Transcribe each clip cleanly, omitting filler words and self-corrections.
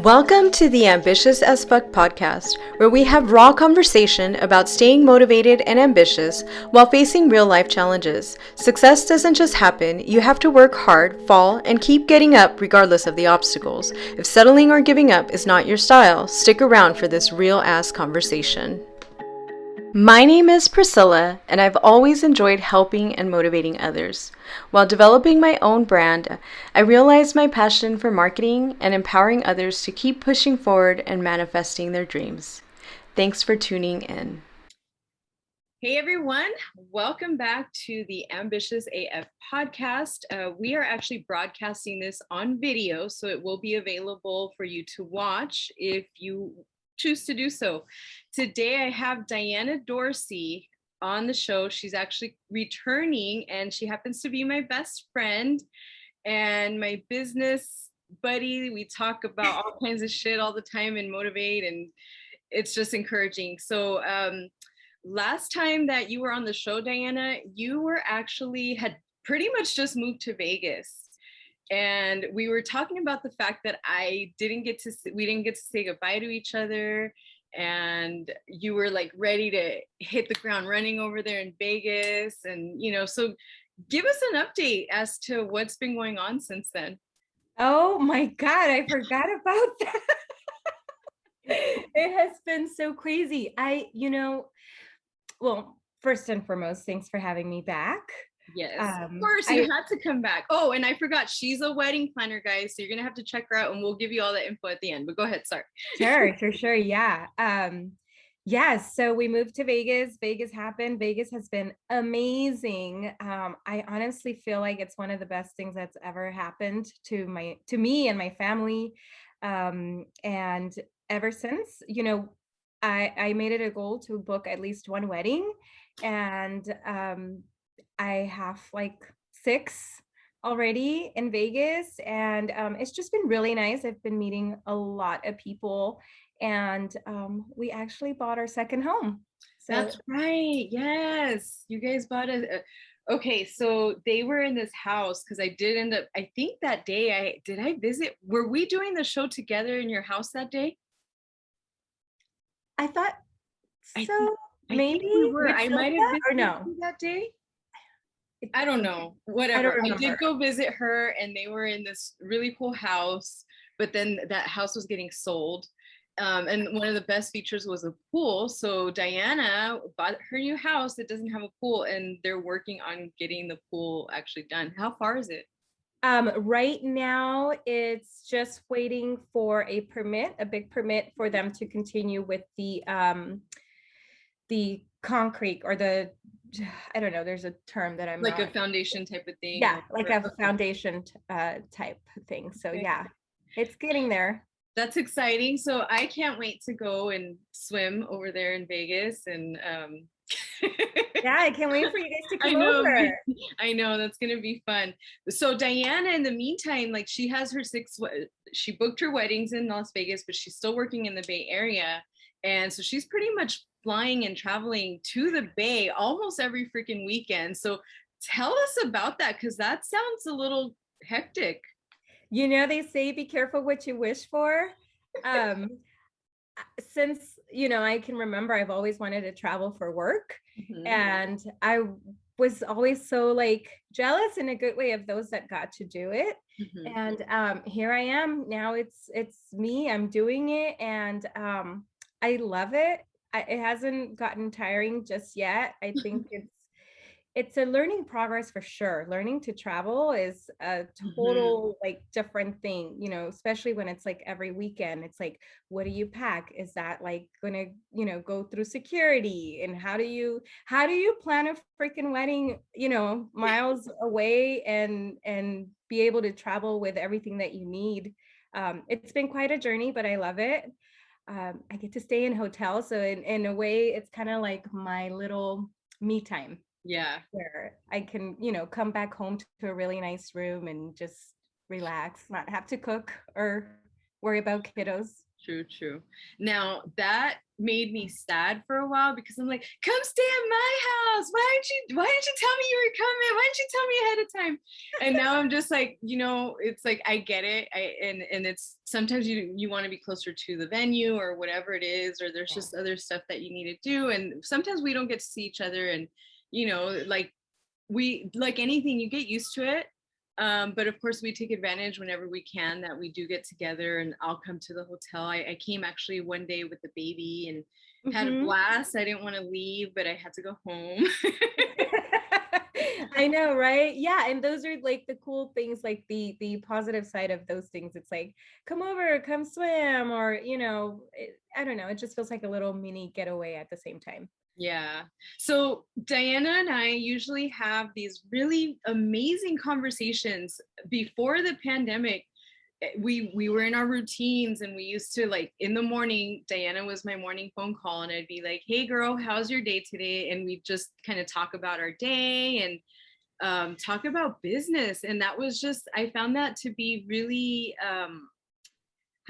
Welcome to the Ambitious as Fuck podcast, where we have raw conversation about staying motivated and ambitious while facing real life challenges. Success doesn't just happen, you have to work hard, fall, and keep getting up regardless of the obstacles. If settling or giving up is not your style, stick around for this real ass conversation. My name is Priscilla, and I've always enjoyed helping and motivating others. While developing my own brand, I realized my passion for marketing and empowering others to keep pushing forward and manifesting their dreams. Thanks for tuning in. Hey everyone, welcome back to the Ambitious AF podcast. We are actually broadcasting this on video, so it will be available for you to watch if you choose to do so. Today I have Diana Dorsey on the show. She's actually returning, and she happens to be my best friend and my business buddy. We talk about all kinds of shit all the time and motivate, and it's just encouraging. So last time that you were on the show, Diana, you were actually had pretty much just moved to Vegas. And we were talking about the fact that we didn't get to say goodbye to each other. And you were like ready to hit the ground running over there in Vegas. And, so give us an update as to what's been going on since then. Oh my God, I forgot about that. It has been so crazy. Well, first and foremost, thanks for having me back. Yes, of course, you had to come back. Oh, and I forgot, she's a wedding planner, guys, so you're gonna have to check her out, and we'll give you all the info at the end, but go ahead. Sorry. Sure. Yeah. So we moved to Vegas. Vegas happened. Vegas has been amazing. I honestly feel like it's one of the best things that's ever happened to me and my family. And ever since, I made it a goal to book at least one wedding, and I have like 6 already in Vegas, and it's just been really nice. I've been meeting a lot of people, and we actually bought our second home. So that's right. Yes, you guys bought okay, so they were in this house because I did end up, I think that day I visit, were we doing the show together in your house that day? I thought so. Maybe we were. I might have visited or no that day. I don't know. Whatever. I did go visit her, and they were in this really cool house, but then that house was getting sold. And one of the best features was a pool. So Diana bought her new house that doesn't have a pool, and they're working on getting the pool actually done. How far is it? Right now, it's just waiting for a big permit for them to continue with the concrete, or I don't know, there's a term that I'm like a foundation type of thing. Yeah, like a foundation type thing. So yeah, it's getting there. That's exciting. So I can't wait to go and swim over there in Vegas. And yeah, I can't wait for you guys to come over. I know, that's gonna be fun. So Diana, in the meantime, like she booked her weddings in Las Vegas, but she's still working in the Bay Area. And so she's pretty much flying and traveling to the Bay almost every freaking weekend. So tell us about that, because that sounds a little hectic. They say be careful what you wish for. Since I can remember, I've always wanted to travel for work. Mm-hmm. And I was always so like jealous in a good way of those that got to do it. Mm-hmm. And here I am now. It's me. I'm doing it, and I love it. It hasn't gotten tiring just yet. I think it's a learning progress for sure. Learning to travel is a total like different thing, especially when it's like every weekend. It's like, what do you pack? Is that like gonna, go through security? And how do you plan a freaking wedding, miles away and be able to travel with everything that you need? It's been quite a journey, but I love it. I get to stay in hotels, so in a way, it's kind of like my little me time. Yeah, where I can, come back home to a really nice room and just relax, not have to cook or worry about kiddos. True. Now that made me sad for a while because I'm like, come stay at my house. Why didn't you tell me you were coming? Why didn't you tell me ahead of time? And now I'm just like, it's like, I get it. And it's sometimes you want to be closer to the venue or whatever it is, or there's just other stuff that you need to do. And sometimes we don't get to see each other, and like anything, you get used to it. But of course we take advantage whenever we can that we do get together, and I'll come to the hotel. I came actually one day with the baby and had a blast. I didn't want to leave, but I had to go home. I know, right? Yeah. And those are like the cool things, like the positive side of those things. It's like, come over, come swim, or, I don't know. It just feels like a little mini getaway at the same time. Yeah. So Diana and I usually have these really amazing conversations. Before the pandemic, we were in our routines, and we used to, like, in the morning, Diana was my morning phone call, and I'd be like, hey girl, how's your day today? And we'd just kind of talk about our day and talk about business. And that was just, I found that to be really, how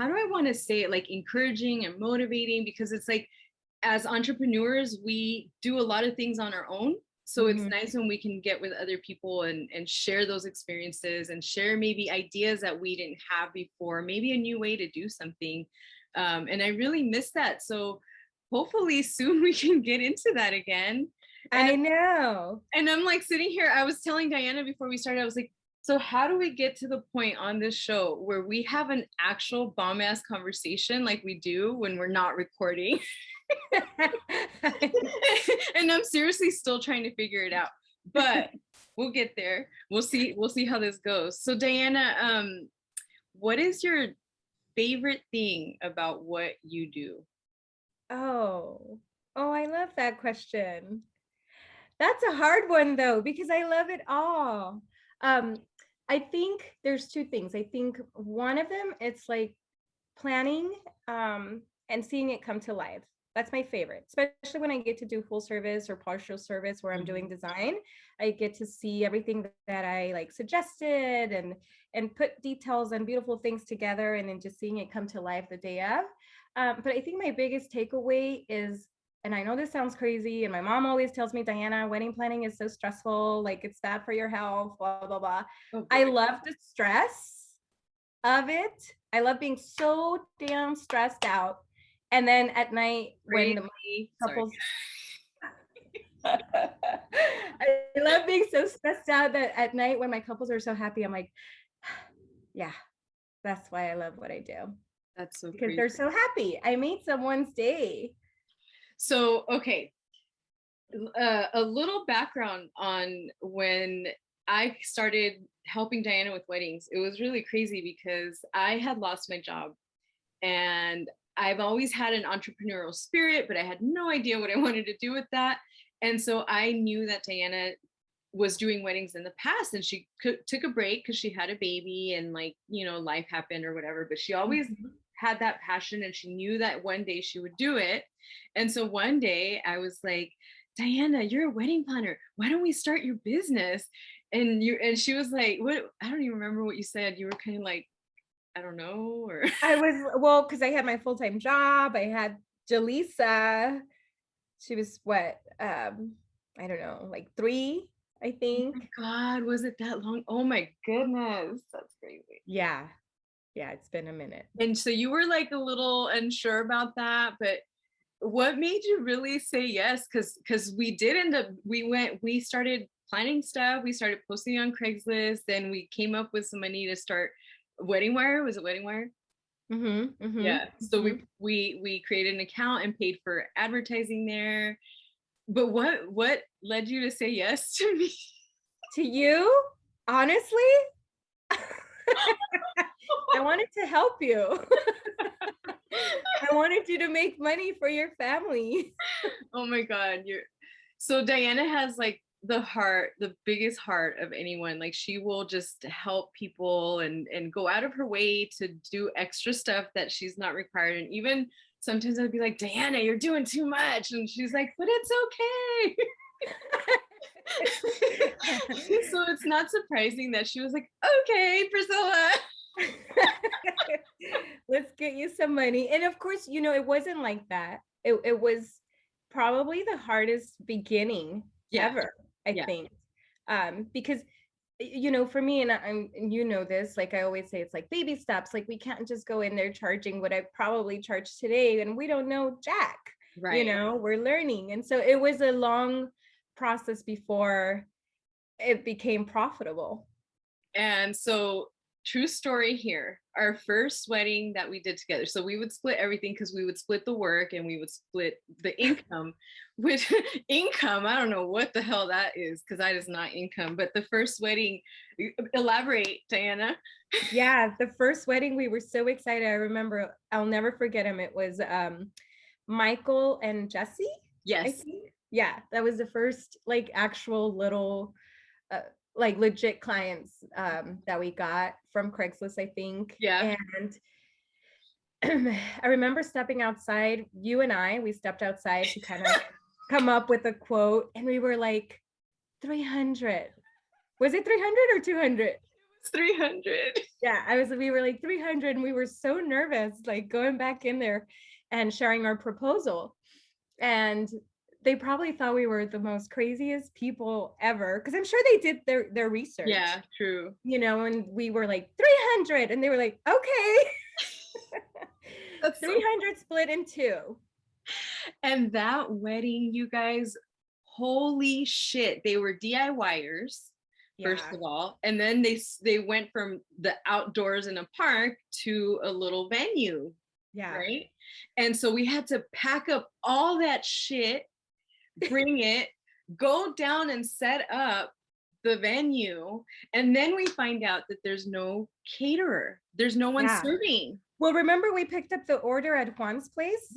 do I want to say it? Like encouraging and motivating, because it's like, as entrepreneurs, we do a lot of things on our own. So it's nice when we can get with other people and share those experiences and share maybe ideas that we didn't have before, maybe a new way to do something. And I really miss that. So hopefully soon we can get into that again. And I know. And I'm like sitting here, I was telling Diana before we started, I was like, so how do we get to the point on this show where we have an actual bomb ass conversation like we do when we're not recording? And I'm seriously still trying to figure it out, but we'll get there. We'll see how this goes. So Diana, what is your favorite thing about what you do? Oh, I love that question. That's a hard one though, because I love it all. I think there's two things. I think one of them, it's like planning and seeing it come to life. That's my favorite, especially when I get to do full service or partial service where I'm doing design. I get to see everything that I like suggested and put details and beautiful things together, and then just seeing it come to life the day of. But I think my biggest takeaway is, and I know this sounds crazy, and my mom always tells me, Diana, wedding planning is so stressful, like it's bad for your health, blah, blah, blah. Oh, I love the stress of it. I love being so damn stressed out. And then at night, when the couples, I love being so stressed out that at night when my couples are so happy, I'm like, yeah, that's why I love what I do. That's so because crazy. They're so happy. I made someone's day. So, okay, a little background on when I started helping Diana with weddings. It was really crazy because I had lost my job, and I've always had an entrepreneurial spirit, but I had no idea what I wanted to do with that. And so I knew that Diana was doing weddings in the past, and she took a break because she had a baby and, like, life happened or whatever, but she always had that passion, and she knew that one day she would do it. And so one day I was like, Diana, you're a wedding planner. Why don't we start your business? And she was like, what? I don't even remember what you said. You were kind of like, I don't know, or I was, well, because I had my full-time job. I had Jaleesa. She was what? I don't know, like 3, I think. Oh my God, was it that long? Oh my goodness, that's crazy. Yeah, it's been a minute. And so you were like a little unsure about that, but what made you really say yes? Because we did end up, we started planning stuff. We started posting on Craigslist. Then we came up with some money to start Wedding Wire. Was it Wedding Wire? Yeah. So we created an account and paid for advertising there. But what led you to say yes to me? To you? Honestly? I wanted to help you. I wanted you to make money for your family. Oh my God. So Diana has like the biggest heart of anyone. Like, she will just help people and go out of her way to do extra stuff that she's not required. And even sometimes I'd be like, Diana, you're doing too much. And she's like, but it's okay. So it's not surprising that she was like, okay, Priscilla. get you some money. And of course, you know, it wasn't like that. It was probably the hardest beginning ever, I think. Because you know, for me, and you know this, like I always say, it's like baby steps. Like we can't just go in there charging what I probably charge today, and we don't know jack. Right. You know, we're learning. And so it was a long process before it became profitable. And so, true story here, our first wedding that we did together, so we would split everything because we would split the work and we would split the income. Which income, I don't know what the hell that is, because that is not income. But the first wedding, elaborate, Diana. Yeah, the first wedding, we were so excited. I remember, I'll never forget him. It was Michael and Jesse. Yes. Yeah, that was the first like actual little like legit clients that we got from Craigslist, I think. Yeah. And I remember stepping outside, we stepped outside to kind of come up with a quote, and we were like 300. Was it 300 or 200? It was 300. Yeah, we were like 300, and we were so nervous, like going back in there and sharing our proposal. And they probably thought we were the most craziest people ever, because I'm sure they did their research. Yeah, true. You know, and we were like 300, and they were like, okay. That's 300 split in two. And that wedding, you guys, holy shit, they were DIYers. First of all, and then they went from the outdoors in a park to a little venue. Yeah. Right. And so we had to pack up all that shit, bring it, go down and set up the venue. And then we find out that there's no caterer. There's no one serving. Well, remember we picked up the order at Juan's place?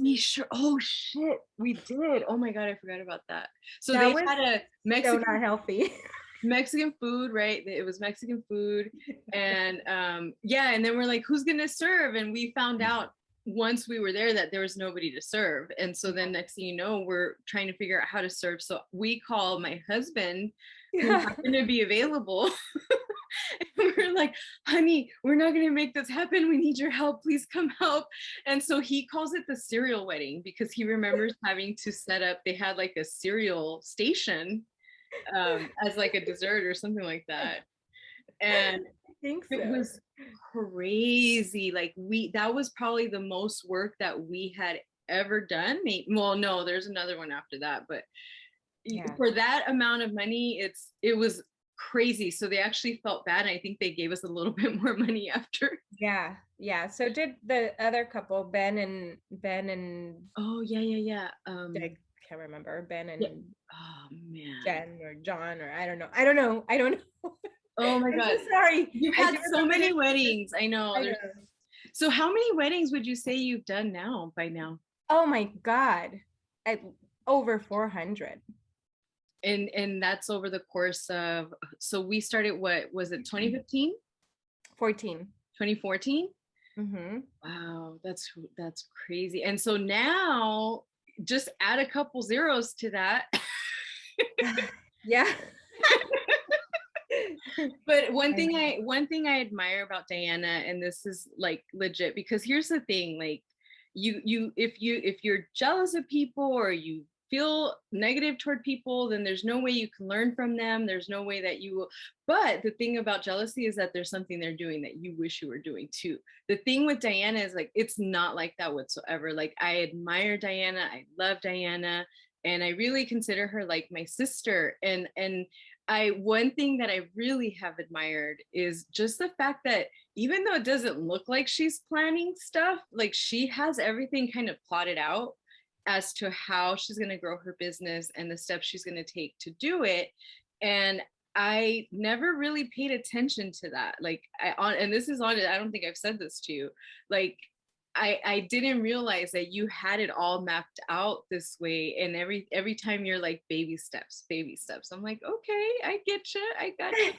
Oh shit, we did. Oh my God, I forgot about that. So they had a Mexican, so not healthy. Mexican food, right? It was Mexican food. And and then we're like, who's gonna serve? And we found out once we were there that there was nobody to serve. And so then next thing you know, we're trying to figure out how to serve. So we call my husband, who happened to be available. And we're like, honey, we're not going to make this happen. We need your help. Please come help. And so he calls it the cereal wedding, because he remembers having to set up, they had like a cereal station as like a dessert or something like that. And I think so. It was crazy. Like that was probably the most work that we had ever done. Well, no, there's another one after that, but for that amount of money, it was crazy. So they actually felt bad. I think they gave us a little bit more money after. Yeah. So did the other couple, Ben and oh yeah. I can't remember. Ben and oh man, Jen or John, or I don't know. Oh my God. So sorry. You've had so many weddings. I know. So how many weddings would you say you've done now by now? Oh my God. Over 400. And that's over the course of, so we started, what was it, 2015? 2014? Mm-hmm. Wow, that's crazy. And so now just add a couple zeros to that. Yeah. But one thing I admire about Diana, and this is like legit, because here's the thing, like if you're jealous of people or you feel negative toward people, then there's no way you can learn from them. There's no way that you will. But the thing about jealousy is that there's something they're doing that you wish you were doing too. The thing with Diana is like, it's not like that whatsoever. Like, I admire Diana. I love Diana. And I really consider her like my sister. And one thing that I really have admired is just the fact that even though it doesn't look like she's planning stuff, like she has everything kind of plotted out as to how she's going to grow her business and the steps she's going to take to do it. And I never really paid attention to that. Like, and this is on it, I don't think I've said this to you. Like, I didn't realize that you had it all mapped out this way. And every time you're like, baby steps. I'm like, okay, I get you. I got you.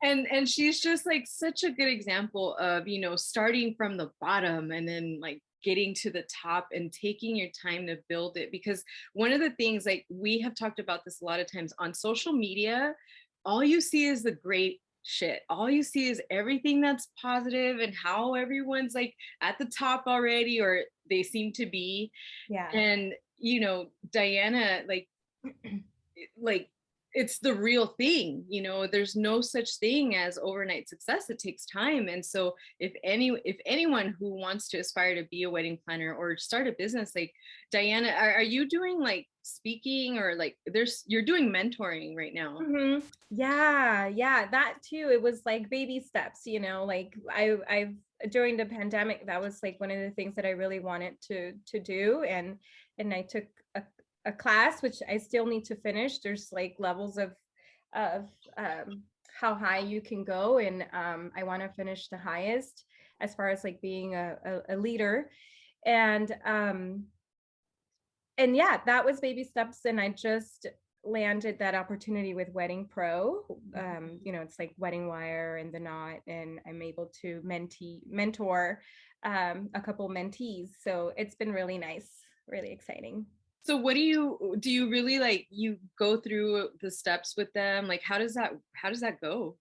and she's just like such a good example of, you know, starting from the bottom and then like getting to the top and taking your time to build it. Because one of the things, like we have talked about this a lot of times on social media, all you see is the great shit, all you see is everything that's positive and how everyone's like at the top already, or they seem to be. Yeah. And Diana, like it's the real thing. There's no such thing as overnight success. It takes time. And so if anyone who wants to aspire to be a wedding planner or start a business, like Diana, are you doing like speaking, or like you're doing mentoring right now? Mm-hmm. Yeah, that too. It was like baby steps, like I've during the pandemic, that was like one of the things that I really wanted to do. And I took a class, which I still need to finish. There's like levels of how high you can go. And I want to finish the highest as far as like being a leader. And yeah, that was baby steps. And I just landed that opportunity with Wedding Pro. It's like Wedding Wire and The Knot, and I'm able to mentor a couple mentees. So it's been really nice, really exciting. So what do you really like, you go through the steps with them? Like, how does that go?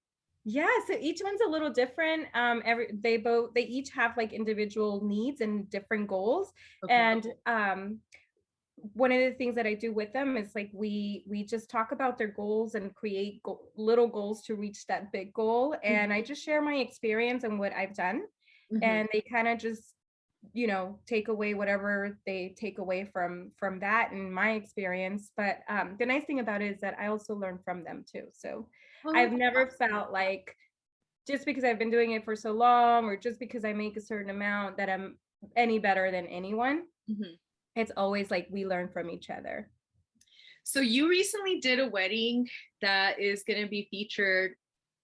Yeah, so each one's a little different. They each have like individual needs and different goals. Okay. And one of the things that I do with them is like we just talk about their goals and create little goals to reach that big goal. And I just share my experience and what I've done. And they kind of just take away whatever they take away from that and my experience. But the nice thing about it is that I also learn from them too. So I've never felt like just because I've been doing it for so long, or just because I make a certain amount, that I'm any better than anyone. It's always like we learn from each other. So you recently did a wedding that is going to be featured.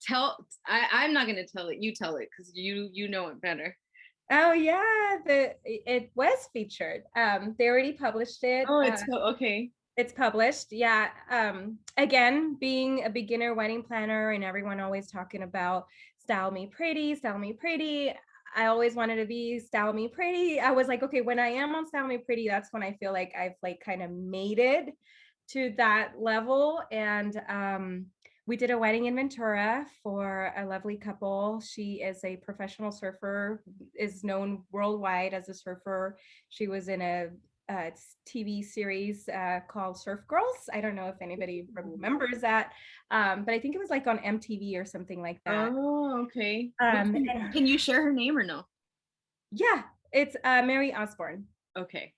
I'm not going to tell it. You tell it, because you know it better. Oh yeah, it was featured. They already published it. Oh, it's okay. It's published. Yeah. Again, being a beginner wedding planner and everyone always talking about style me pretty, style me pretty. I always wanted to be style me pretty. I was like, okay, when I am on style me pretty, that's when I feel like I've like kind of made it to that level. And we did a wedding in Ventura for a lovely couple. She is a professional surfer, is known worldwide as a surfer. She was in a TV series called Surf Girls. I don't know if anybody remembers that, but I think it was like on MTV or something like that. Oh, okay. Can you share her name or no? Yeah, it's Mary Osborne. Okay.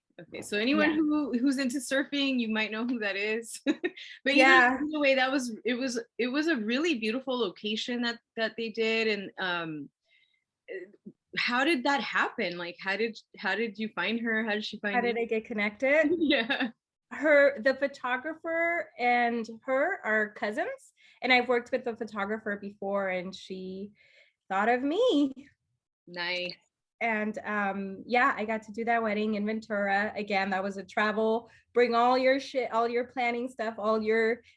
So anyone who's into surfing, you might know who that is. But either way, it was a really beautiful location that they did. And how did that happen? Like, how did you find her? How did she find you? How did I get connected? Yeah. The photographer and her are cousins, and I've worked with the photographer before, and she thought of me. Nice. And I got to do that wedding in Ventura. Again, that was a travel, bring all your shit, all your planning stuff,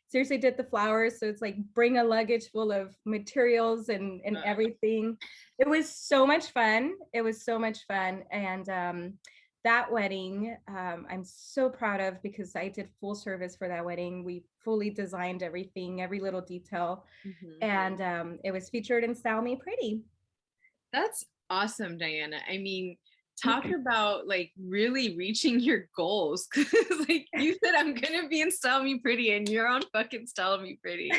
seriously did the flowers. So it's like bring a luggage full of materials and everything. It was so much fun. And that wedding, I'm so proud of, because I did full service for that wedding. We fully designed everything, every little detail. And it was featured in Style Me Pretty. That's awesome, Diana. I mean, talk about like really reaching your goals. Cause like you said, I'm gonna be in Style Me Pretty, and you're on fucking Style Me Pretty.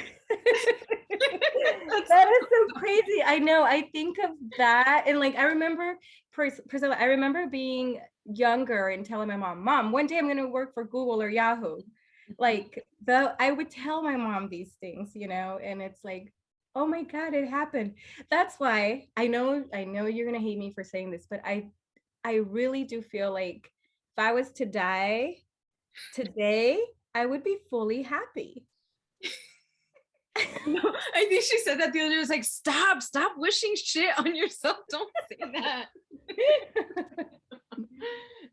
That is so crazy. I know. I think of that, and like I remember, Priscilla, I remember being younger and telling my mom, one day I'm gonna work for Google or Yahoo. Like I would tell my mom these things, and it's like, oh my God, it happened. That's why I know you're gonna hate me for saying this, but I really do feel like if I was to die today, I would be fully happy. No, I think she said that the other day. Was like, stop wishing shit on yourself. Don't say that.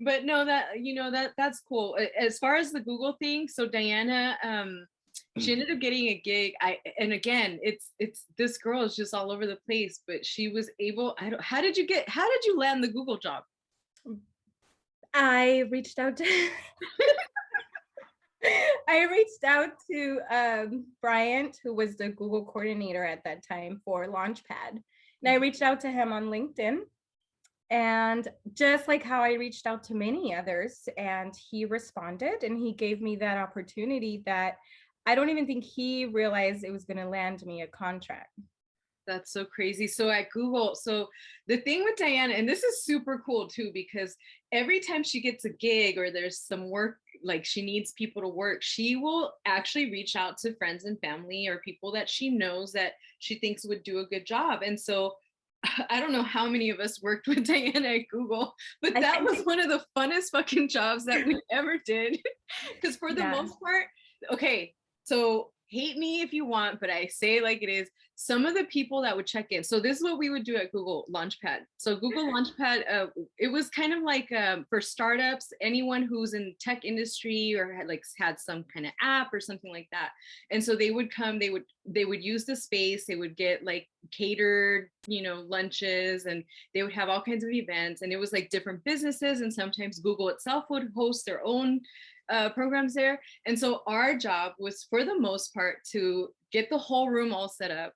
But no, that's cool. As far as the Google thing, so Diana, she ended up getting a gig. And again, it's this girl is just all over the place, but she was able. How did you land the Google job? I reached out to I reached out to Bryant, who was the Google coordinator at that time for Launchpad. And I reached out to him on LinkedIn. And just like how I reached out to many others, and he responded and he gave me that opportunity that I don't even think he realized it was going to land me a contract. That's so crazy. So at Google, so the thing with Diana, and this is super cool too, because every time she gets a gig or there's some work, like she needs people to work, she will actually reach out to friends and family or people that she knows that she thinks would do a good job. And so I don't know how many of us worked with Diana at Google, but that was one of the funnest fucking jobs that we ever did. Because for the most part, okay, so hate me if you want, but I say like it is. Some of the people that would check in. So this is what we would do at Google Launchpad. So Google Launchpad, it was kind of like for startups, anyone who's in tech industry or had some kind of app or something like that. And so they would come, they would use the space, they would get like catered, lunches, and they would have all kinds of events. And it was like different businesses, and sometimes Google itself would host their own programs there. And so our job was, for the most part, to get the whole room all set up.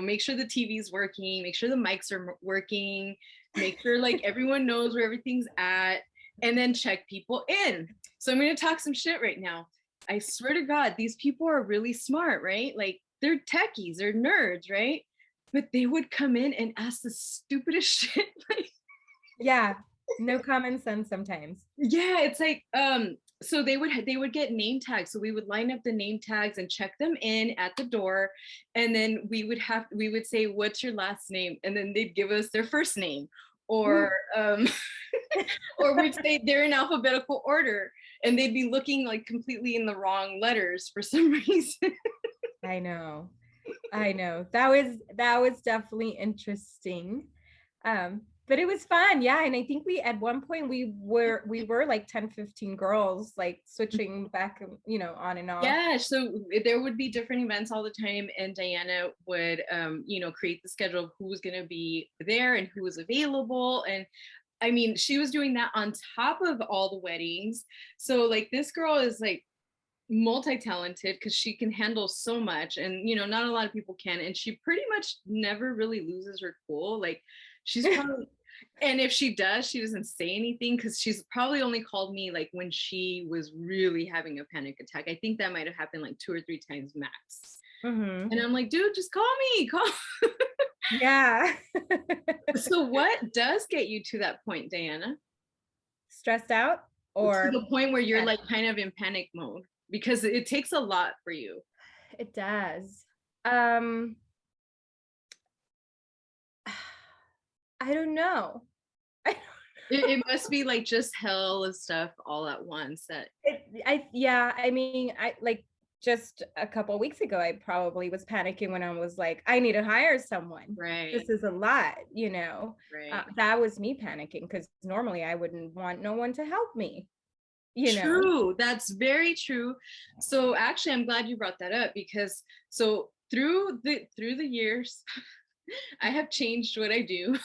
Make sure the TV's working, make sure the mics are working, make sure like everyone knows where everything's at, and then check people in. So I'm going to talk some shit right now. I swear to God, these people are really smart, right? Like they're techies, they're nerds, right? But they would come in and ask the stupidest shit. Yeah, no common sense sometimes. Yeah, it's like so they would get name tags. So we would line up the name tags and check them in at the door, and then we would say, what's your last name? And then they'd give us their first name, or or we'd say they're in alphabetical order, and they'd be looking like completely in the wrong letters for some reason. I know that was definitely interesting. But it was fun. Yeah. And I think at one point we were like 10, 15 girls, like switching back, on and off. Yeah. So there would be different events all the time. And Diana would, create the schedule of who was going to be there and who was available. And I mean, she was doing that on top of all the weddings. So like this girl is like multi-talented because she can handle so much, and not a lot of people can. And she pretty much never really loses her cool. Like she's probably and if she does, she doesn't say anything, because she's probably only called me like when she was really having a panic attack. I think that might have happened like 2 or 3 times max. And I'm like, dude, just call me. Yeah. So what does get you to that point, Diana? Stressed out, or to the point where you're like kind of in panic mode, because it takes a lot for you. It does. I don't know. It must be like just hell of stuff all at once. I mean, I like just a couple of weeks ago, I probably was panicking when I was like, I need to hire someone. Right. This is a lot, Right. That was me panicking, because normally I wouldn't want no one to help me. True. That's very true. So actually, I'm glad you brought that up, because so through the years, I have changed what I do.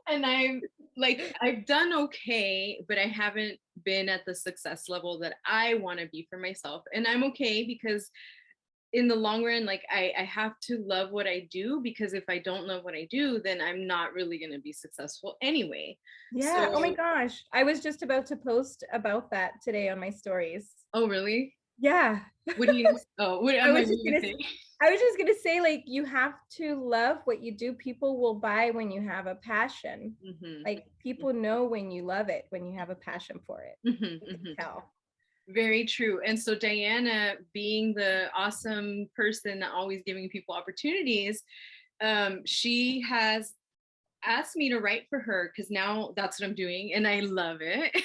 And I've done okay, but I haven't been at the success level that I want to be for myself. And I'm okay, because in the long run, like I have to love what I do, because if I don't love what I do, then I'm not really going to be successful anyway. Yeah. So, oh my gosh. I was just about to post about that today on my stories. Oh, really? Yeah. What do you, oh, what am I I was just going to say, like, you have to love what you do. People will buy when you have a passion. Mm-hmm. Like people know when you love it, when you have a passion for it. Mm-hmm. You can tell. Very true. And so Diana, being the awesome person always giving people opportunities, she has asked me to write for her, because now that's what I'm doing and I love it.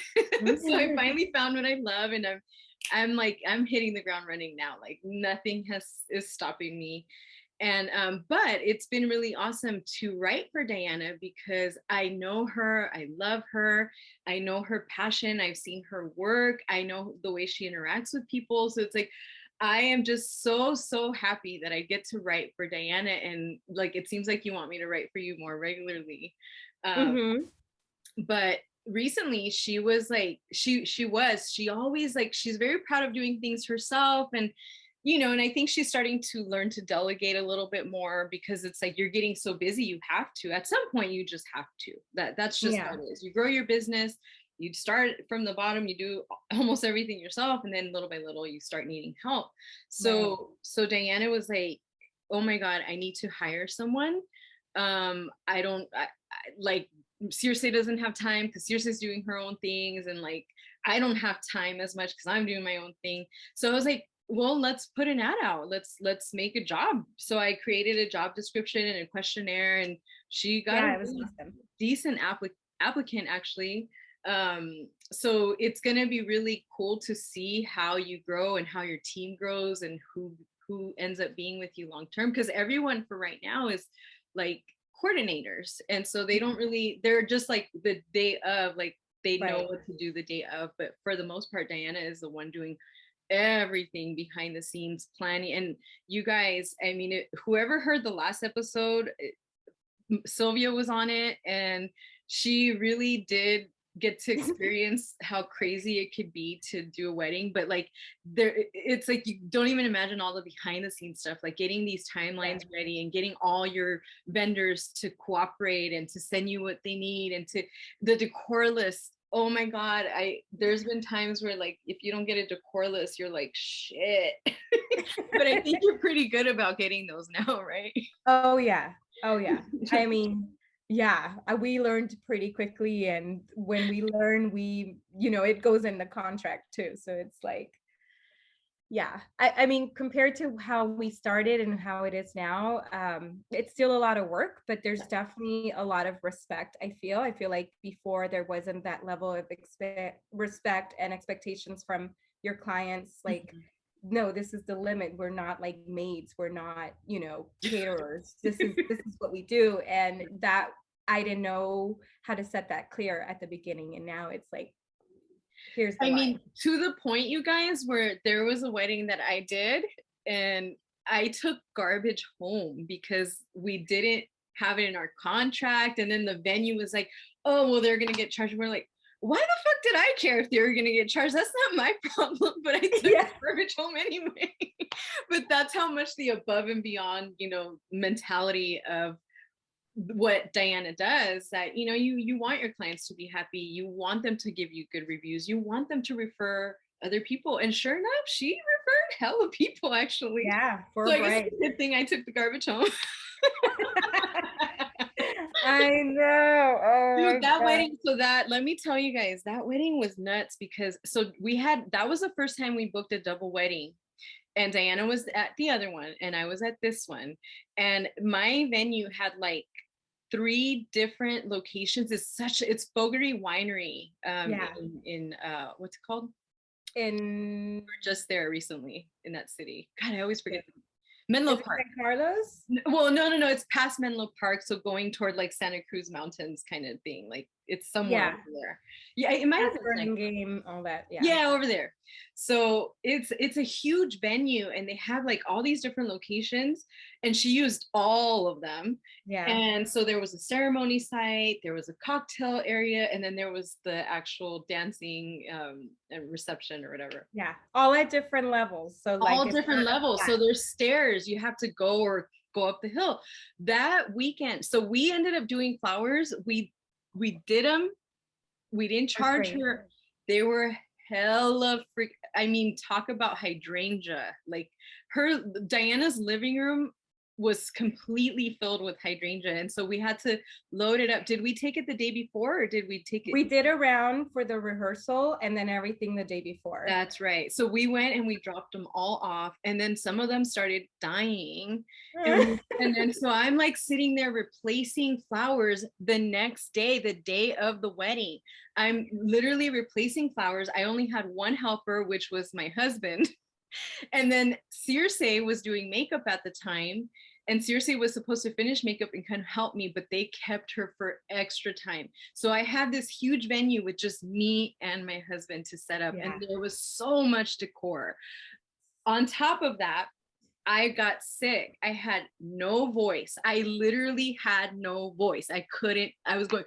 So I finally found what I love, and I'm hitting the ground running now. Like nothing is stopping me. And but it's been really awesome to write for Diana, because I know her, I love her, I know her passion, I've seen her work, I know the way she interacts with people. So it's like I am just so happy that I get to write for Diana, and like it seems like you want me to write for you more regularly. But recently she was like, she always like, she's very proud of doing things herself, and and I think she's starting to learn to delegate a little bit more, because it's like, you're getting so busy, you have to, at some point you just have to, that's just how it is. You grow your business, you start from the bottom, you do almost everything yourself, and then little by little you start needing help. So Diana was like, oh my God, I need to hire someone. I like, Circe doesn't have time because Circe is doing her own things, and like, I don't have time as much because I'm doing my own thing. So I was like, well, let's put an ad out. Let's make a job. So I created a job description and a questionnaire, and she got a really awesome, decent applicant actually. So it's gonna be really cool to see how you grow and how your team grows, and who ends up being with you long term, because everyone for right now is like coordinators, and so they don't really, they're just like the day of, like they know what to do the day of, but for the most part Diana is the one doing everything behind the scenes, planning. And you guys, I mean, whoever heard the last episode, Sylvia was on it, and she really did get to experience how crazy it could be to do a wedding. But like, it's like, you don't even imagine all the behind the scenes stuff, like getting these timelines ready and getting all your vendors to cooperate and to send you what they need, and to the decor list. Oh my God, there's been times where like, if you don't get a decor list, you're like, shit. But I think you're pretty good about getting those now, right? Oh yeah. I mean, yeah, we learned pretty quickly, and when we learn, we, it goes in the contract too. So it's like, yeah, I mean, compared to how we started and how it is now, it's still a lot of work, but there's definitely a lot of respect. I feel like before there wasn't that level of respect and expectations from your clients. Like, no, this is the limit. We're not like maids. We're not, caterers. This is what we do. And that, I didn't know how to set that clear at the beginning. And now it's like, here's the line. Mean, to the point, you guys, where there was a wedding that I did, and I took garbage home because we didn't have it in our contract. And then the venue was like, oh, well, they're going to get charged. And we're like, why the fuck did I care if they were going to get charged? That's not my problem. But I took garbage home anyway. But that's how much the above and beyond, mentality of what Diana does, that you want your clients to be happy, you want them to give you good reviews, you want them to refer other people, and sure enough, she referred hella people actually. Yeah, so I guess it's a good thing I took the garbage home. I know. Oh, dude, that wedding. So that, let me tell you guys, that wedding was nuts, because so that was the first time we booked a double wedding. And Diana was at the other one, and I was at this one. And my venue had like 3 different locations. It's Fogarty Winery in what's it called? We were just there recently in that city. God, I always forget. Menlo Park. Carlos? Well, no, it's past Menlo Park, so going toward like Santa Cruz Mountains kind of thing. Like, it's somewhere over there. Yeah, it might have been like, game, all that. Yeah, over there. So it's a huge venue, and they have like all these different locations, and she used all of them. Yeah. And so there was a ceremony site, there was a cocktail area, and then there was the actual dancing and reception or whatever. Yeah, all at different levels. So like all different levels. So there's stairs you have to go up the hill. That weekend, so we ended up doing flowers. We did them. We didn't charge her. They were hella freak. I mean, talk about hydrangea. Like, Diana's living room was completely filled with hydrangea, and so we had to load it up. Did we take it the day before, or did we take it? We did a round for the rehearsal, and then everything the day before. That's right. So we went and we dropped them all off, and then some of them started dying, and then so I'm like sitting there replacing flowers the next day, the day of the wedding. I'm literally replacing flowers. I only had one helper, which was my husband. And then Circe was doing makeup at the time, and Circe was supposed to finish makeup and kind of help me, but they kept her for extra time. So I had this huge venue with just me and my husband to set up, and there was so much decor. On top of that, I got sick. I had no voice. I literally had no voice. I was going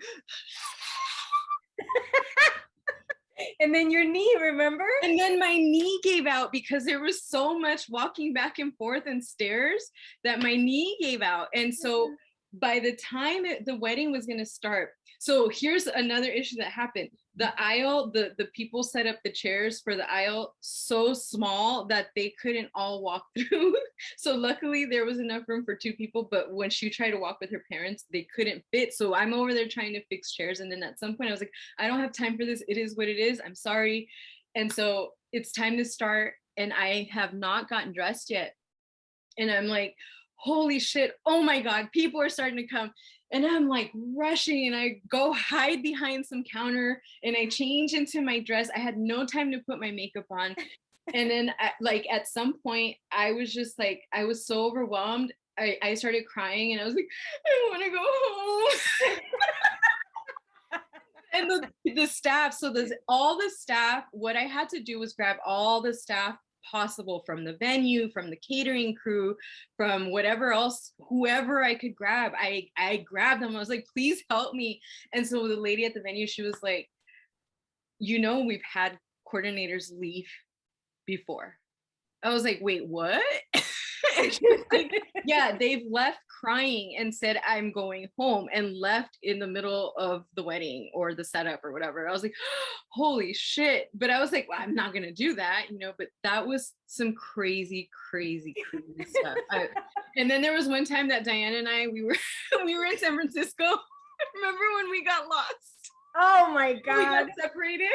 And then your knee, remember? And then my knee gave out because there was so much walking back and forth and stairs that my knee gave out. And so by the time the wedding was going to start, so here's another issue that happened. The aisle, the people set up the chairs for the aisle so small that they couldn't all walk through. So luckily there was enough room for 2 people, but when she tried to walk with her parents, they couldn't fit. So I'm over there trying to fix chairs. And then at some point I was like, I don't have time for this. It is what it is. I'm sorry. And so it's time to start. And I have not gotten dressed yet. And I'm like, holy shit, oh my God, people are starting to come. And I'm like rushing and I go hide behind some counter and I change into my dress. I had no time to put my makeup on. And then at some point I was just like, I was so overwhelmed. I started crying and I was like, I want to go home. And the staff, so there's all the staff, what I had to do was grab all the staff possible from the venue, from the catering crew, from whatever else, whoever I could grab. I grabbed them. I was like, please help me. And so the lady at the venue, she was like, we've had coordinators leave before. I was like, wait, what? And she was like, yeah, they've left crying and said, I'm going home, and left in the middle of the wedding or the setup or whatever. I was like, holy shit. But I was like, well, I'm not going to do that, but that was some crazy, crazy, crazy stuff. And then there was one time that Diana and I, we were in San Francisco. Remember when we got lost? Oh my God. We got separated.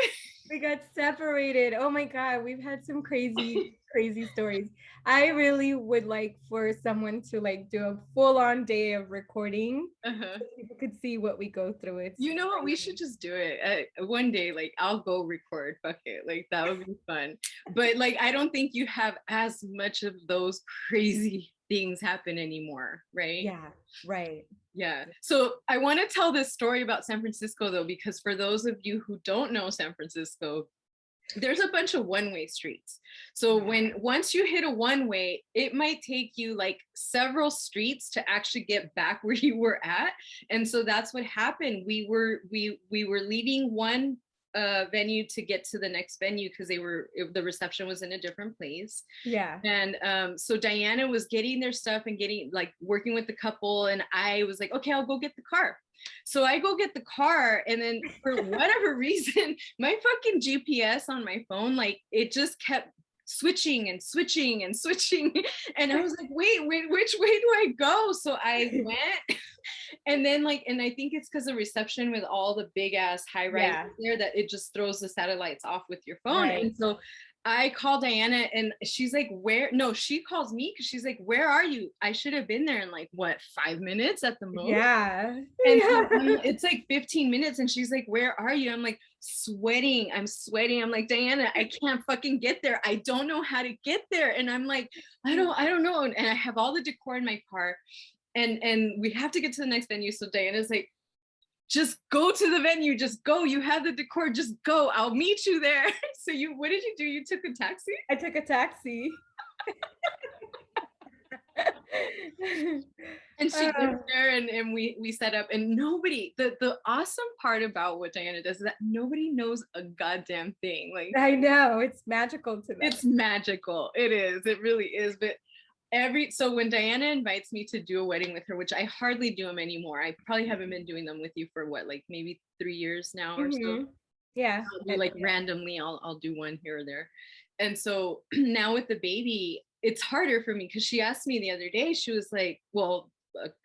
We got separated. Oh my God. We've had some crazy, crazy stories. I really would like for someone to do a full-on day of recording so people could see what we go through. It's what? We should just do it. One day, I'll go record. Fuck it. That would be fun. But I don't think you have as much of those crazy things happen anymore, right? Yeah, right. Yeah. So I want to tell this story about San Francisco, though, because for those of you who don't know San Francisco, there's a bunch of one-way streets. So once you hit a one-way, it might take you several streets to actually get back where you were at. And so that's what happened. We were leaving one venue to get to the next venue because the reception was in a different place. Yeah. And so Diana was getting their stuff and working with the couple, and I was like, okay, I'll go get the car. So I go get the car, and then for whatever reason, my fucking GPS on my phone, it just kept switching and switching and switching. And I was like, wait, which way do I go? So I went. And then and I think it's because the reception with all the big ass high rises there that it just throws the satellites off with your phone. Right. And so I call Diana and she's like, she calls me because she's like, where are you? I should have been there in 5 minutes at the most. Yeah. And it's 15 minutes and she's like, where are you? I'm sweating. I'm sweating. I'm like, Diana, I can't fucking get there. I don't know how to get there. And I'm like, I don't know. And I have all the decor in my car and we have to get to the next venue. So Diana's like, just go to the venue, just go. You have the decor, just go. I'll meet you there. So what did you do? You took a taxi? I took a taxi. And she gets there and we set up, and nobody, the awesome part about what Diana does is that nobody knows a goddamn thing. I know, it's magical to them. It's magical. It is. It really is. But so when Diana invites me to do a wedding with her, which I hardly do them anymore, I probably haven't been doing them with you for maybe 3 years now or so. Yeah. I'll do randomly, I'll do one here or there. And so now with the baby, it's harder for me because she asked me the other day, she was like, well,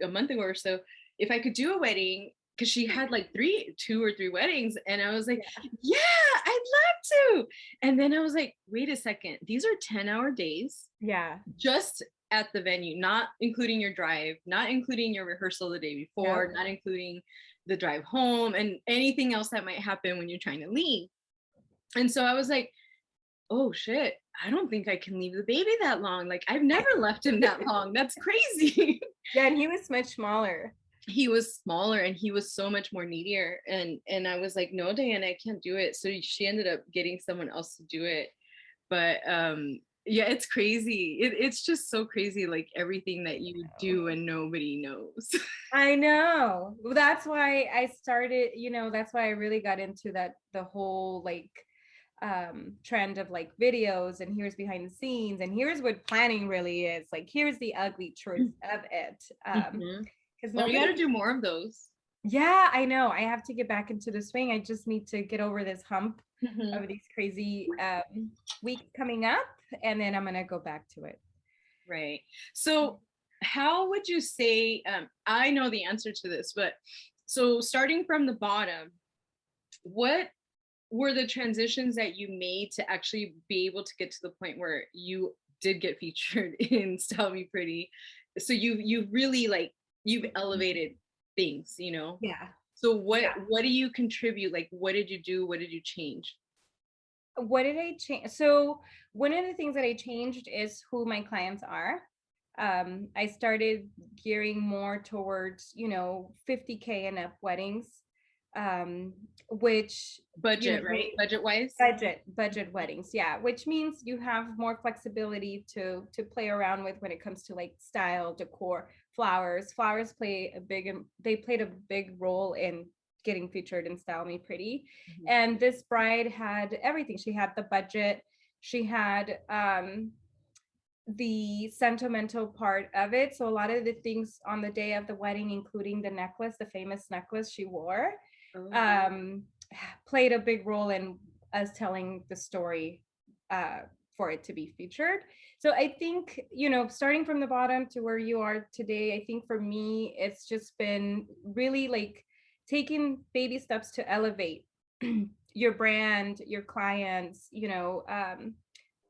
a month ago or so, if I could do a wedding, because she had 2 or 3 weddings. And I was like, yeah, I'd love to. And then I was like, wait a second, these are 10-hour days. Yeah. Just at the venue, not including your drive, not including your rehearsal the day before, not including the drive home and anything else that might happen when you're trying to leave. And so I was like, oh shit, I don't think I can leave the baby that long. I've never left him that long. That's crazy. Yeah, and he was much smaller. He was smaller and he was so much more needier. And I was like, no, Diana, I can't do it. So she ended up getting someone else to do it. But Yeah, it's crazy. It's just so crazy, like everything that you do and nobody knows. I know. Well, that's why I started, that's why I really got into the whole like trend of like videos, and here's behind the scenes, and here's what planning really is. Like here's the ugly truth of it. Because Well, you got to do more of those. Yeah, I know. I have to get back into the swing. I just need to get over this hump of these crazy weeks coming up, and then I'm gonna go back to it. Right. So how would you say, I know the answer to this, but so starting from the bottom, what were the transitions that you made to actually be able to get to the point where you did get featured in Style Me Pretty? So you really like, you've elevated things, Yeah. So what do you contribute? Like, what did you do? What did you change? What did I change? So one of the things that I changed is who my clients are. I started gearing more towards, 50K and up weddings, which Budget, right? Budget wise? Budget weddings. Yeah. Which means you have more flexibility to play around with when it comes to like style, decor, flowers. Flowers they played a big role in getting featured in Style Me Pretty. And this bride had everything. She had the budget, she had the sentimental part of it. So a lot of the things on the day of the wedding, including the necklace, the famous necklace she wore, played a big role in us telling the story for it to be featured. So I think, starting from the bottom to where you are today, I think for me, it's just been really like taking baby steps to elevate your brand, your clients,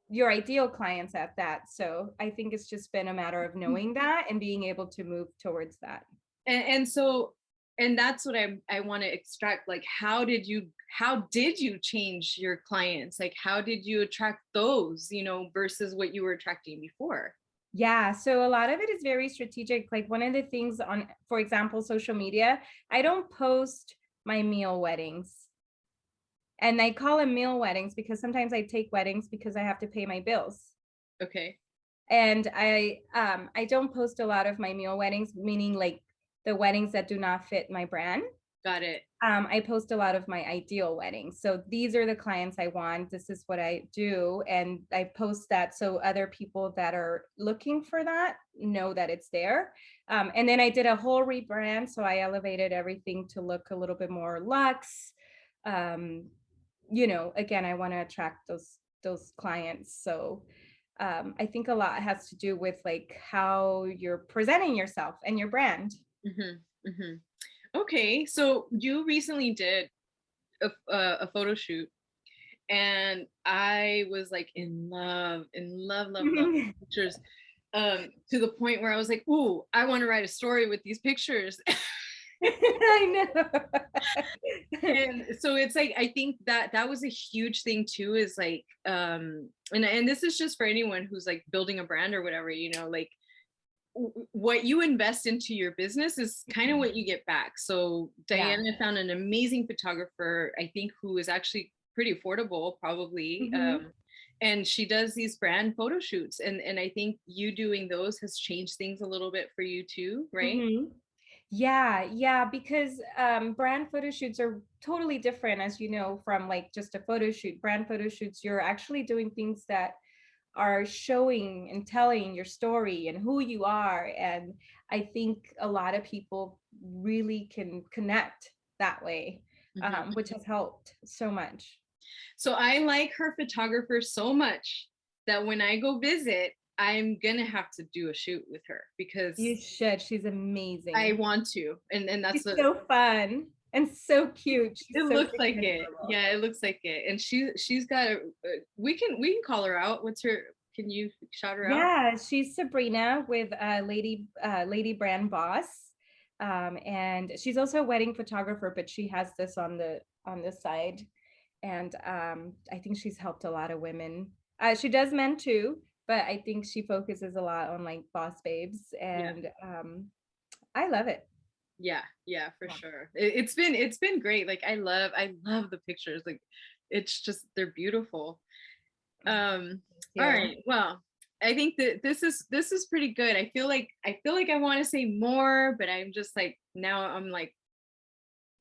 your ideal clients at that. So I think it's just been a matter of knowing that and being able to move towards that. And so, and that's what I want to extract. Like, how did you change your clients? Like, how did you attract those, versus what you were attracting before? Yeah, so a lot of it is very strategic. Like one of the things on, for example, social media, I don't post my meal weddings. And I call them meal weddings because sometimes I take weddings because I have to pay my bills. Okay. And I don't post a lot of my meal weddings, meaning like the weddings that do not fit my brand. Got it. I post a lot of my ideal weddings. So these are the clients I want. This is what I do. And I post that so other people that are looking for that know that it's there. And then I did a whole rebrand. So I elevated everything to look a little bit more luxe. Again, I want to attract those clients. So I think a lot has to do with like how you're presenting yourself and your brand. Okay, so you recently did a photo shoot, and I was like in love with pictures, to the point where I was like, "Ooh, I want to write a story with these pictures." I know. And so it's like, I think that was a huge thing too, is like, and this is just for anyone who's like building a brand or whatever, like what you invest into your business is kind of what you get back. So Diana found an amazing photographer, I think, who is actually pretty affordable, probably. And she does these brand photo shoots. And I think you doing those has changed things a little bit for you too, right? Yeah, because brand photo shoots are totally different, as you know, from like just a photo shoot. Brand photo shoots, you're actually doing things that are showing and telling your story and who you are. And I think a lot of people really can connect that way, which has helped so much. So I like her photographer so much that when I go visit, I'm gonna have to do a shoot with her, because you should. She's amazing. I want to, and that's so fun and so cute. It looks like it. Yeah, it looks like it. And she's got we can call her out. What's her? Can you shout her out? Yeah, she's Sabrina with Lady Brand Boss, and she's also a wedding photographer, but she has this on the side, and I think she's helped a lot of women. She does men too, but I think she focuses a lot on like boss babes, and I love it. Yeah, for sure. It's been great. Like I love the pictures. Like it's just, they're beautiful. you. All right. Well, I think that this is pretty good. I feel like I want to say more, but I'm just like now I'm like,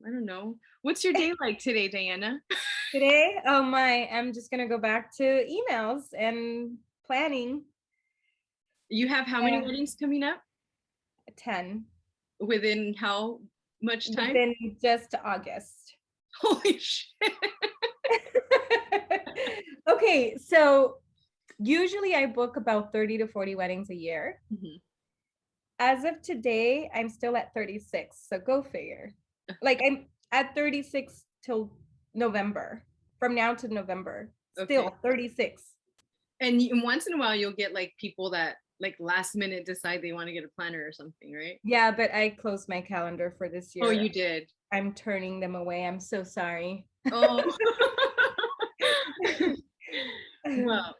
I don't know. What's your day like today, Diana? Today, I'm just gonna go back to emails and planning. You have how many weddings coming up? 10 Within how much time? within just August. Holy shit. Okay, so usually I book about 30 to 40 weddings a year. Mhm. As of today, I'm still at 36. So go figure. Like I'm at 36 till November. From now to November. Still Okay. 36. And once in a while you'll get like people that like last minute decide they want to get a planner or something, right? Yeah, but I closed my calendar for this year. Oh, you did. I'm turning them away. I'm so sorry. Oh. Well,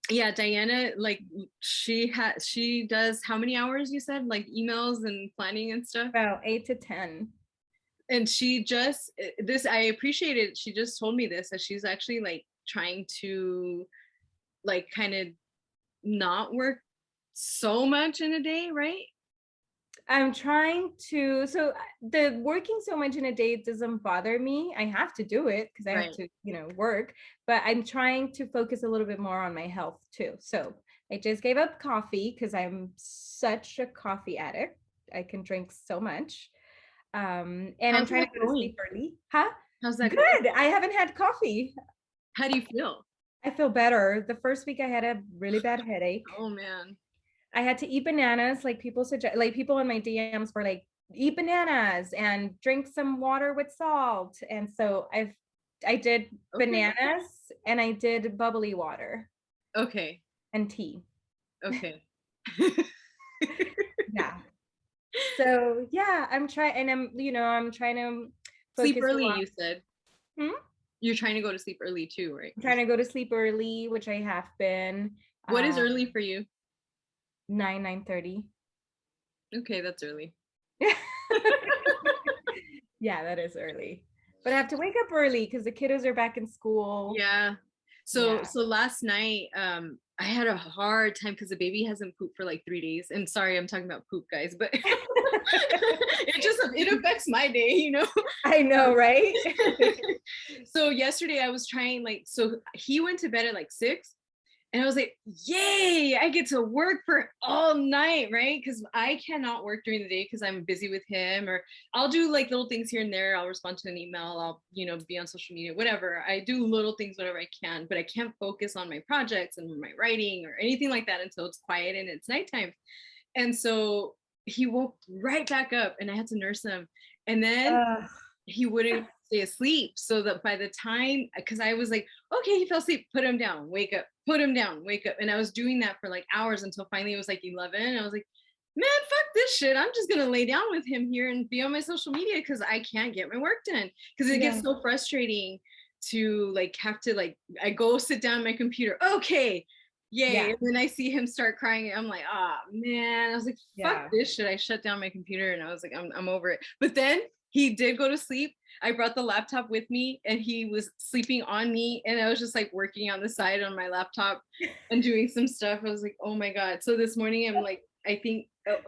yeah, Diana, like she does how many hours you said, like emails and planning and stuff? About 8 to 10. And she just this I appreciate it. She just told me this that she's actually like trying to like kind of not work so much in a day, right? I'm trying to, so the working so much in a day doesn't bother me. I have to do it because I have Right. to, work, but I'm trying to focus a little bit more on my health too. So I just gave up coffee because I'm such a coffee addict. I can drink so much. And I'm How's trying that to go to going? sleep early. Huh? How's that going? Good. I haven't had coffee. How do you feel? I feel better. The first week I had a really bad headache. Oh man. I had to eat bananas. Like people in my DMs were like, eat bananas and drink some water with salt. And so I did Okay. bananas and I did bubbly water Okay. and tea. Okay. Yeah. So yeah, I'm trying, and I'm trying to Sleep focus a early, lot. you said. Hmm? You're trying to go to sleep early too, right? I'm trying to go to sleep early, which I have been. What is early for you? 9:30. Okay, that's early. Yeah, that is early. But I have to wake up early because the kiddos are back in school. Yeah. So Yeah. so last night, I had a hard time because the baby hasn't pooped for like 3 days. And sorry, I'm talking about poop, guys, but it affects my day, you know. I know, right? So yesterday I was trying so he went to bed at like 6. And I was like, yay, I get to work for all night, right? Because I cannot work during the day because I'm busy with him, or I'll do like little things here and there. I'll respond to an email, I'll, be on social media, whatever. I do little things, whatever I can, but I can't focus on my projects and my writing or anything like that until it's quiet and it's nighttime. And so he woke right back up and I had to nurse him. And then he wouldn't stay asleep. So that by the time, because I was like, okay, he fell asleep, put him down, wake up, put him down, wake up. And I was doing that for like hours until finally it was like 11. And I was like, man, fuck this shit. I'm just going to lay down with him here and be on my social media because I can't get my work done. Because it gets so frustrating to like have to like, I go sit down at my computer. Okay. Yay. Yeah. And then I see him start crying. And I'm like, man. I was like, fuck this shit. I shut down my computer and I was like, I'm over it. But then he did go to sleep. I brought the laptop with me and he was sleeping on me. And I was just like working on the side on my laptop and doing some stuff. I was like, oh my God. So this morning I'm like,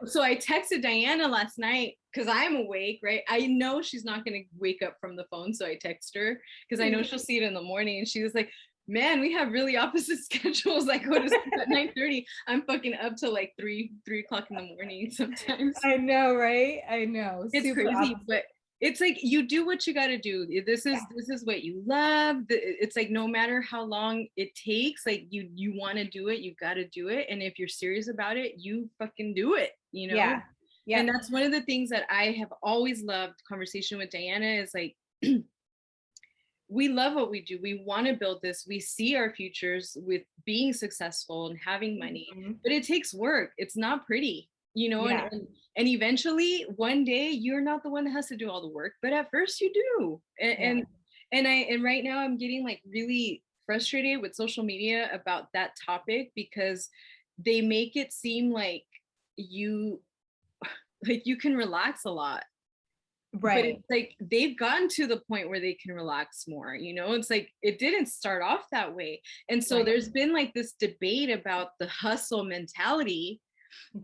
so I texted Diana last night because I'm awake, right? I know she's not going to wake up from the phone. So I text her because I know she'll see it in the morning. And she was like, man, we have really opposite schedules. I go to sleep at 9:30. I'm fucking up till like 3 o'clock in the morning sometimes. I know, right? I know. It's super crazy, opposite. but it's like you do what you got to do. This is what you love. It's like no matter how long it takes, like you want to do it, you got to do it. And if you're serious about it, you fucking do it, Yeah. And that's one of the things that I have always loved conversation with Diana is like we love what we do. We want to build this. We see our futures with being successful and having money, but it takes work. It's not pretty, and eventually one day you're not the one that has to do all the work, but at first you do. And right now I'm getting like really frustrated with social media about that topic because they make it seem like you can relax a lot. But it's like they've gotten to the point where they can relax more, you know. It's like it didn't start off that way. And so there's been like this debate about the hustle mentality.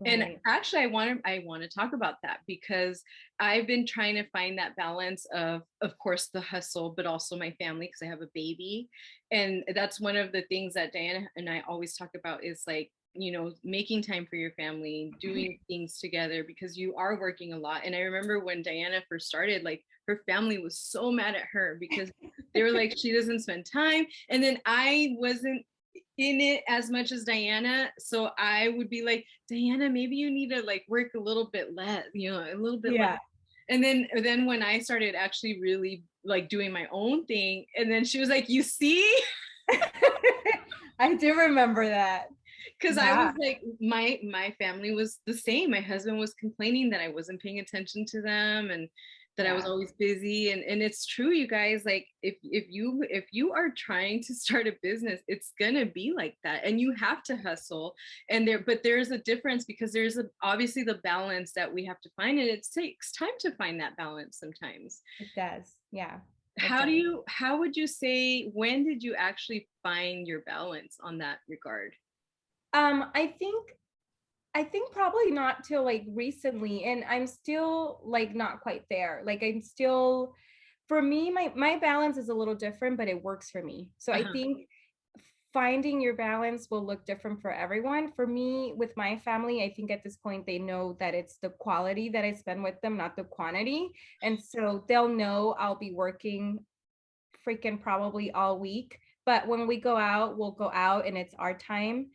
And actually I want to talk about that, because I've been trying to find that balance of course the hustle, but also my family, because I have a baby. And that's one of the things that Diana and I always talk about, is like, you know, making time for your family, doing things together, because you are working a lot. And I remember when Diana first started, like her family was so mad at her because they were like, she doesn't spend time. And then I wasn't in it as much as Diana, so I would be like, Diana, maybe you need to like work a little bit less, you know, a little bit less. And then when I started actually really like doing my own thing, and then she was like, you see. I do remember that. Because I was like, my family was the same. My husband was complaining that I wasn't paying attention to them, and that I was always busy. And it's true, you guys, like if you are trying to start a business, it's gonna be like that, and you have to hustle. And there's a difference, because there's obviously the balance that we have to find, and it takes time to find that balance sometimes. It does. Yeah. How would you say, when did you actually find your balance on that regard? I think probably not till like recently, and I'm still like not quite there. Like I'm still, for me, my balance is a little different, but it works for me. So I think finding your balance will look different for everyone. For me, with my family, I think at this point they know that it's the quality that I spend with them, not the quantity. And so they'll know I'll be working freaking probably all week. But when we go out, we'll go out and it's our time.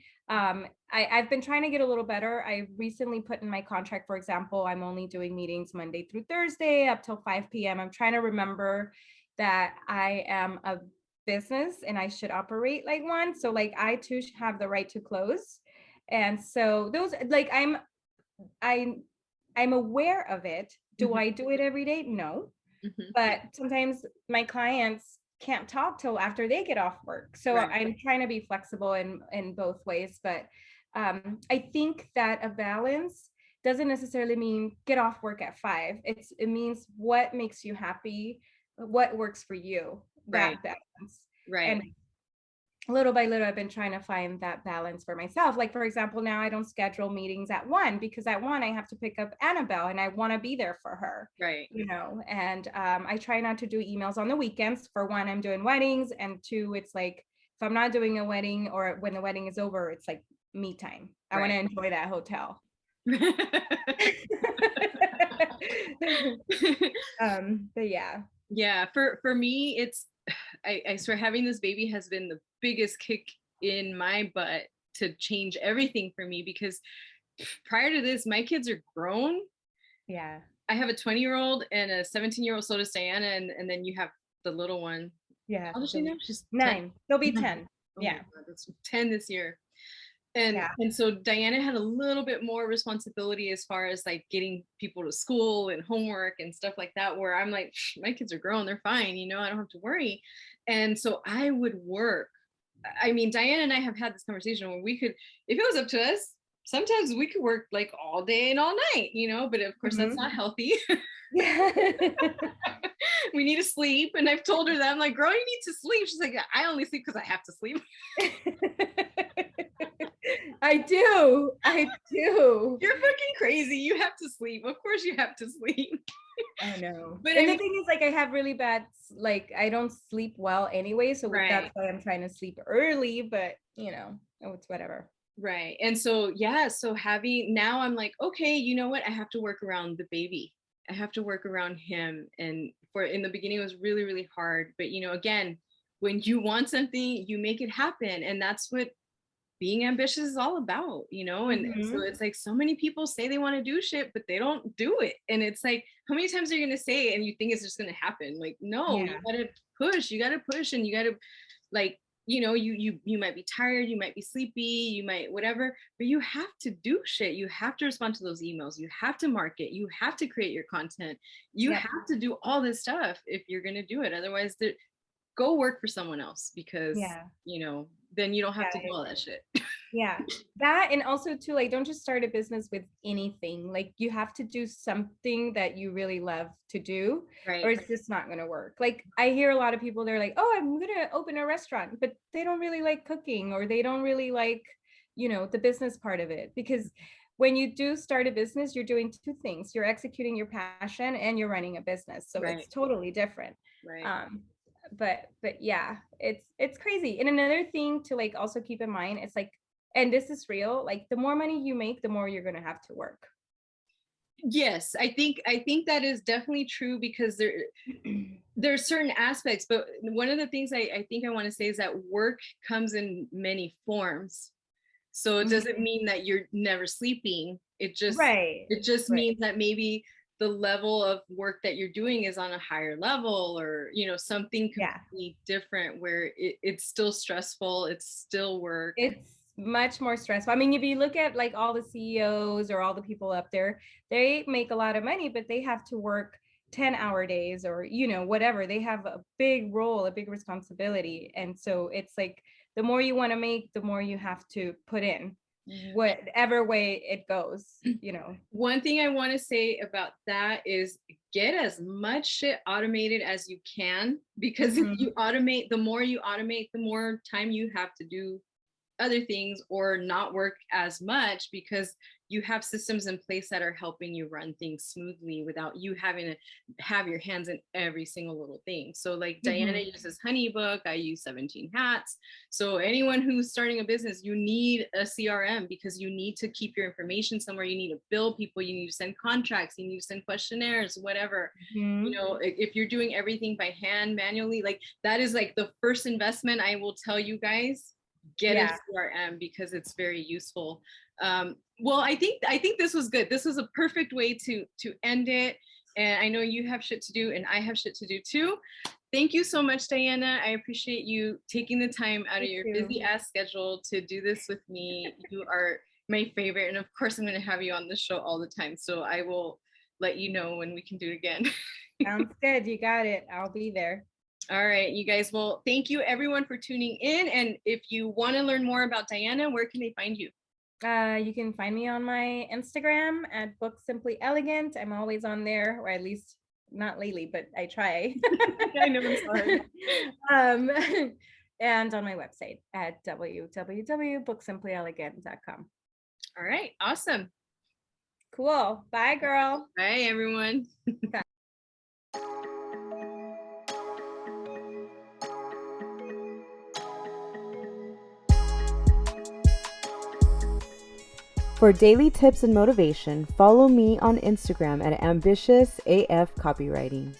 I've been trying to get a little better. I recently put in my contract, for example, I'm only doing meetings Monday through Thursday up till 5 p.m. I'm trying to remember that I am a business and I should operate like one. So like I too have the right to close. And so those, like I'm aware of it. Do I do it every day? No. But sometimes my clients can't talk till after they get off work. So I'm trying to be flexible in both ways. But I think that a balance doesn't necessarily mean get off work at 5. It means what makes you happy, what works for you, that balance. And little by little, I've been trying to find that balance for myself. Like, for example, now I don't schedule meetings at 1, because at 1, I have to pick up Annabelle and I want to be there for her. You know, and I try not to do emails on the weekends. For 1, I'm doing weddings. And 2, it's like, if I'm not doing a wedding or when the wedding is over, it's like me time. I want to enjoy that hotel. But yeah. Yeah, for me, it's, I swear having this baby has been the biggest kick in my butt to change everything for me, because prior to this, my kids are grown. Yeah. I have a 20-year-old and a 17-year-old, so does Diana, and then you have the little one. Yeah. How old is she now? She's 9. 10. She'll be 10. Oh yeah. God, that's 10 this year. And so Diana had a little bit more responsibility as far as like getting people to school and homework and stuff like that, where I'm like, my kids are grown, they're fine, you know, I don't have to worry. And so I would work. I mean, Diana and I have had this conversation where we could, if it was up to us, sometimes we could work like all day and all night, you know, but of course that's not healthy. We need to sleep. And I've told her that, I'm like, girl, you need to sleep. She's like, I only sleep because I have to sleep. I do. You're fucking crazy. You have to sleep. Of course you have to sleep. I know. But the thing is, like, I have really bad, like, I don't sleep well anyway. So that's why I'm trying to sleep early, but you know, it's whatever. Right. And so, yeah, so now I'm like, okay, you know what? I have to work around the baby. I have to work around him. And in the beginning, it was really, really hard. But, you know, again, when you want something, you make it happen. And that's what being ambitious is all about, you know. And so it's like, so many people say they want to do shit, but they don't do it. And it's like, how many times are you going to say it and you think it's just going to happen? Like, no, you got to push and you got to, like, you know, you might be tired, you might be sleepy, you might whatever, but you have to do shit. You have to respond to those emails. You have to market. You have to create your content. You have to do all this stuff if you're going to do it. Otherwise, go work for someone else, because, you know, then you don't have to do all that shit. Yeah, that, and also too, like, don't just start a business with anything. Like, you have to do something that you really love to do, or Right. it's just not going to work. Like, I hear a lot of people, they're like, oh, I'm going to open a restaurant, but they don't really like cooking, or they don't really like, the business part of it. Because when you do start a business, you're doing two things. You're executing your passion and you're running a business. So Right. it's totally different. Right. But yeah, it's crazy. And another thing to like also keep in mind, it's like, and this is real, like the more money you make, the more you're going to have to work. Yes, I think that is definitely true, because there's certain aspects, but one of the things I think I want to say is that work comes in many forms. So it doesn't mean that you're never sleeping. It just Right. means that maybe the level of work that you're doing is on a higher level, or something completely different, where it's still stressful, it's still work. It's much more stressful. I mean, if you look at like all the CEOs or all the people up there, they make a lot of money, but they have to work 10-hour days, or whatever. They have a big role, a big responsibility. And so it's like, the more you want to make, the more you have to put in, whatever way it goes. One thing I want to say about that is, get as much shit automated as you can, because if you automate, the more you automate, the more time you have to do other things or not work as much, because you have systems in place that are helping you run things smoothly without you having to have your hands in every single little thing. So like Diana uses HoneyBook, I use 17 Hats. So anyone who's starting a business, you need a CRM, because you need to keep your information somewhere. You need to bill people, you need to send contracts, you need to send questionnaires, whatever. If you're doing everything by hand manually, like that is like the first investment I will tell you guys. Get a CRM, because it's very useful. Well, I think this was good. This was a perfect way to end it. And I know you have shit to do and I have shit to do too. Thank you so much, Diana. I appreciate you taking the time out of your busy ass schedule to do this with me. You are my favorite. And of course, I'm going to have you on the show all the time. So I will let you know when we can do it again. Sounds good. You got it. I'll be there. All right, you guys. Well, thank you everyone for tuning in. And if you want to learn more about Diana, where can they find you? You can find me on my Instagram at Book Simply Elegant. I'm always on there, or at least not lately, but I try. I know, I'm sorry. And on my website at www.booksiemplyelegant.com. All right, awesome. Cool. Bye, girl. Bye, everyone. For daily tips and motivation, follow me on Instagram at AmbitiousAF Copywriting.